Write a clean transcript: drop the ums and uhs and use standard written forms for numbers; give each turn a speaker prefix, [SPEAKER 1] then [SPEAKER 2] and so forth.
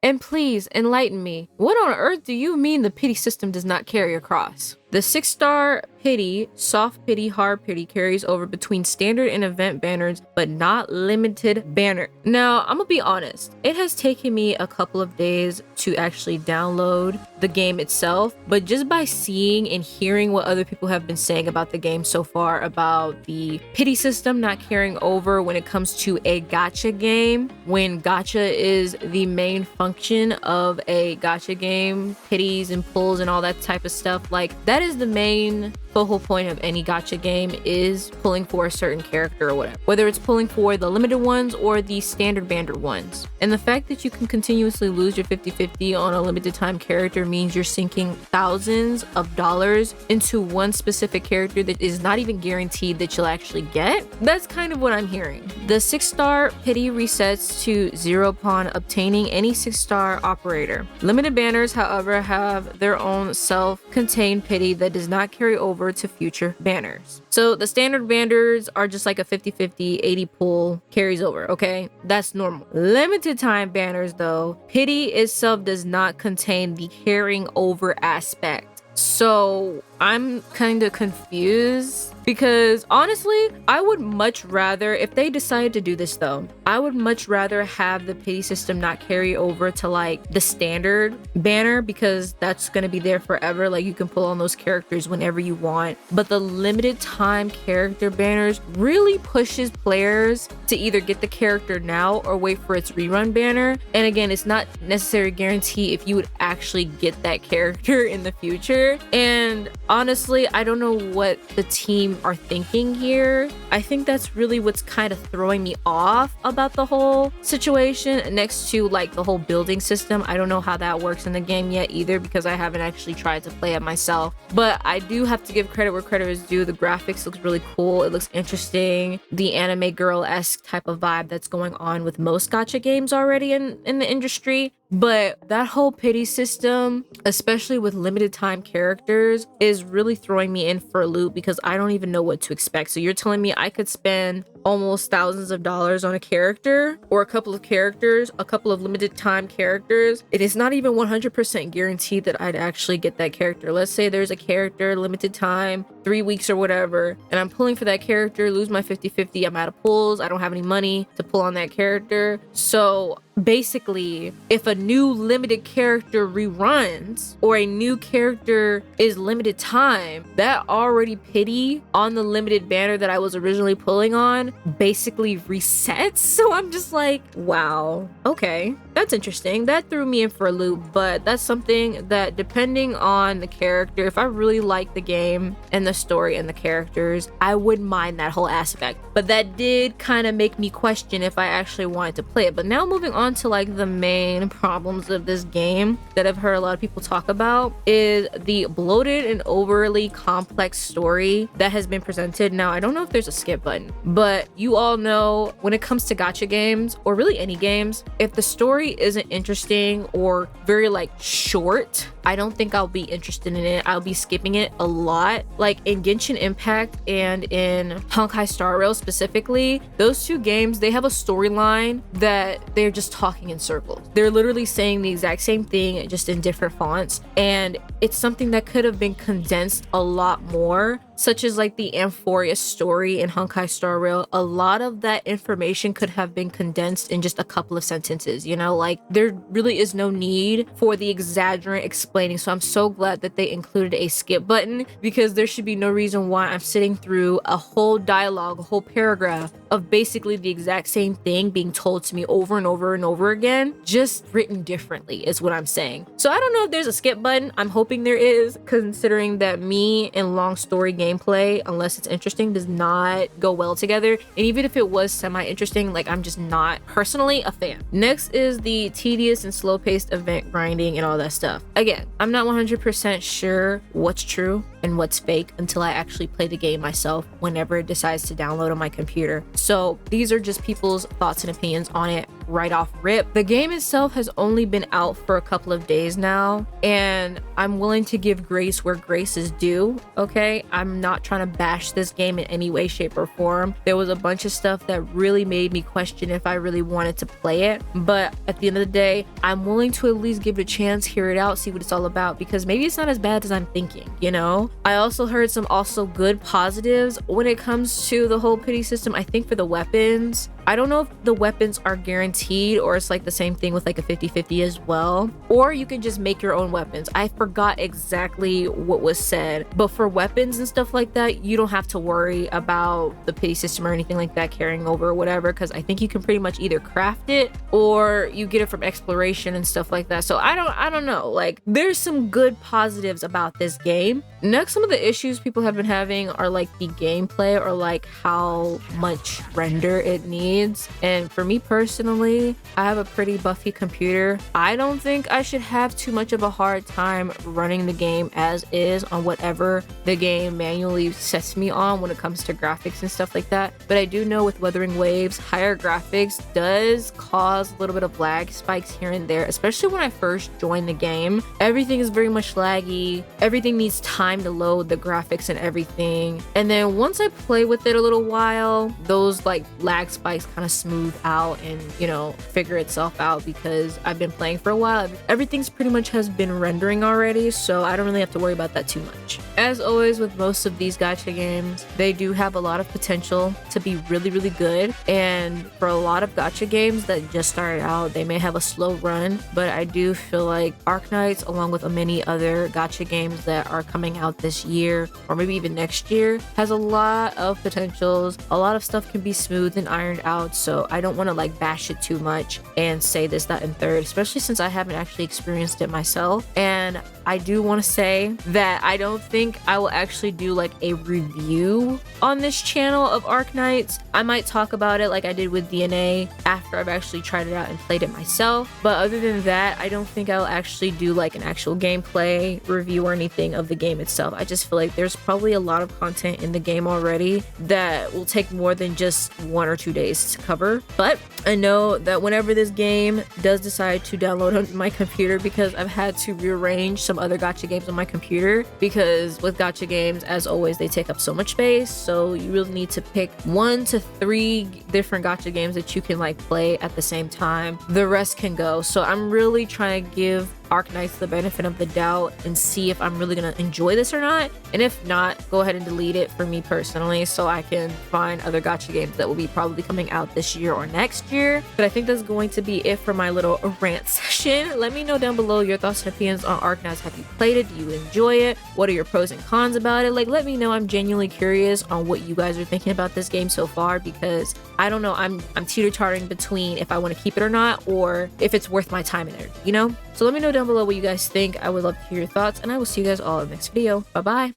[SPEAKER 1] And please enlighten me. What on earth do you mean the pity system does not carry across? The 6-star pity, soft pity, hard pity carries over between standard and event banners, but not limited banner. Now, I'm gonna be honest. It has taken me a couple of days to actually download the game itself, but just by seeing and hearing what other people have been saying about the game so far, about the pity system not carrying over when it comes to a gacha game, when gacha is the main function of a gacha game, pities and pulls and all that type of stuff, like that is the main focal point of any gacha game, is pulling for a certain character or whatever, whether it's pulling for the limited ones or the standard banner ones. And the fact that you can continuously lose your 50-50 on a limited time character means you're sinking thousands of dollars into one specific character that is not even guaranteed that you'll actually get. That's kind of what I'm hearing. The 6-star pity resets to 0 upon obtaining any 6-star operator. Limited banners, however, have their own self-contained pity that does not carry over to future banners. So the standard banners are just like a 50-50, 80 pull carries over, okay? That's normal. Limited time banners though, pity itself does not contain the carrying over aspect. So I'm kind of confused because honestly, I would much rather, if they decide to do this though, I would much rather have the pity system not carry over to like the standard banner, because that's going to be there forever. Like you can pull on those characters whenever you want. But the limited time character banners really pushes players to either get the character now or wait for its rerun banner. And again, it's not necessarily guarantee if you would actually get that character in the future. And honestly, I don't know what the team are thinking here. I think that's really what's kind of throwing me off about the whole situation, next to like the whole building system. I don't know how that works in the game yet either, because I haven't actually tried to play it myself. But I do have to give credit where credit is due. The graphics looks really cool. It looks interesting. The anime girl-esque type of vibe that's going on with most gacha games already in the industry. But that whole pity system, especially with limited time characters, is really throwing me in for a loop, because I don't even know what to expect. So you're telling me I could spend almost thousands of dollars on a character or a couple of characters, a couple of limited time characters. It is not even 100% guaranteed that I'd actually get that character. Let's say there's a character, limited time, 3 weeks or whatever, and I'm pulling for that character, lose my 50-50, I'm out of pulls, I don't have any money to pull on that character. So basically, if a new limited character reruns or a new character is limited time, that already pity on the limited banner that I was originally pulling on basically resets. So I'm just like, wow, okay, that's interesting. That threw me in for a loop, but that's something that, depending on the character, if I really like the game and the story and the characters, I wouldn't mind that whole aspect. But that did kind of make me question if I actually wanted to play it. But now moving on to like the main problems of this game that I've heard a lot of people talk about is the bloated and overly complex story that has been presented. Now, I don't know if there's a skip button, but you all know when it comes to gacha games, or really any games, if the story isn't interesting or very like short, I don't think I'll be interested in it. I'll be skipping it a lot. Like in Genshin Impact and in Honkai Star Rail specifically, those two games, they have a storyline that they're just talking in circles. They're literally saying the exact same thing, just in different fonts. And it's something that could have been condensed a lot more, such as like the Amphoria story in Honkai Star Rail. A lot of that information could have been condensed in just a couple of sentences, you know, like there really is no need for the exaggerant explaining. So I'm so glad that they included a skip button, because there should be no reason why I'm sitting through a whole dialogue, a whole paragraph of basically the exact same thing being told to me over and over and over again, just written differently is what I'm saying. So I don't know if there's a skip button. I'm hoping there is, considering that me and long story gameplay, unless it's interesting, does not go well together. And even if it was semi-interesting, like I'm just not personally a fan. Next is the tedious and slow-paced event grinding and all that stuff. Again, I'm not 100% sure what's true and what's fake until I actually play the game myself whenever it decides to download on my computer. So these are just people's thoughts and opinions on it right off rip. The game itself has only been out for a couple of days now, and I'm willing to give grace where grace is due, okay? I'm not trying to bash this game in any way, shape, or form. There was a bunch of stuff that really made me question if I really wanted to play it, but at the end of the day, I'm willing to at least give it a chance, hear it out, see what it's all about, because maybe it's not as bad as I'm thinking, you know? I also heard some also good positives when it comes to the whole pity system. I think for the weapons, I don't know if the weapons are guaranteed or it's like the same thing with like a 50-50 as well, or you can just make your own weapons. I forgot exactly what was said, but for weapons and stuff like that, you don't have to worry about the pity system or anything like that carrying over or whatever, because I think you can pretty much either craft it or you get it from exploration and stuff like that. So I don't know, like there's some good positives about this game. Next, some of the issues people have been having are like the gameplay or like how much render it needs. And for me personally, I have a pretty buffy computer. I don't think I should have too much of a hard time running the game as is on whatever the game manually sets me on when it comes to graphics and stuff like that. But I do know with Wuthering Waves, higher graphics does cause a little bit of lag spikes here and there, especially when I first joined the game. Everything is very much laggy. Everything needs time to load, the graphics and everything. And then once I play with it a little while, those like lag spikes kind of smooth out and, you know, figure itself out because I've been playing for a while. Everything's pretty much has been rendering already, so I don't really have to worry about that too much. As always with most of these gacha games, they do have a lot of potential to be really, really good. And for a lot of gacha games that just started out, they may have a slow run, but I do feel like Arknights, along with many other gacha games that are coming out this year or maybe even next year, has a lot of potentials. A lot of stuff can be smooth and ironed out, so I don't want to like bash it too much and say this, that, and third, especially since I haven't actually experienced it myself. And I do want to say that I don't think I will actually do like a review on this channel of Arknights. I might talk about it like I did with DNA after I've actually tried it out and played it myself, but other than that, I don't think I'll actually do like an actual gameplay review or anything of the game itself. I just feel like there's probably a lot of content in the game already that will take more than just 1 or 2 days to cover. But I know that whenever this game does decide to download on my computer, because I've had to rearrange some other gacha games on my computer, because with gacha games, as always, they take up so much space, so you really need to pick 1 to 3 different gacha games that you can like play at the same time. The rest can go. So I'm really trying to give Arknights the benefit of the doubt and see if I'm really gonna enjoy this or not, and if not, go ahead and delete it for me personally so I can find other gacha games that will be probably coming out this year or next year. But I think that's going to be it for my little rant session. Let me know down below your thoughts and opinions on Arknights. Have you played it? Do you enjoy it? What are your pros and cons about it? Like, let me know. I'm genuinely curious on what you guys are thinking about this game so far, because I don't know, I'm teeter-tottering between if I want to keep it or not, or if it's worth my time and energy, you know? So let me know down below what you guys think. I would love to hear your thoughts, and I will see you guys all in the next video. Bye bye.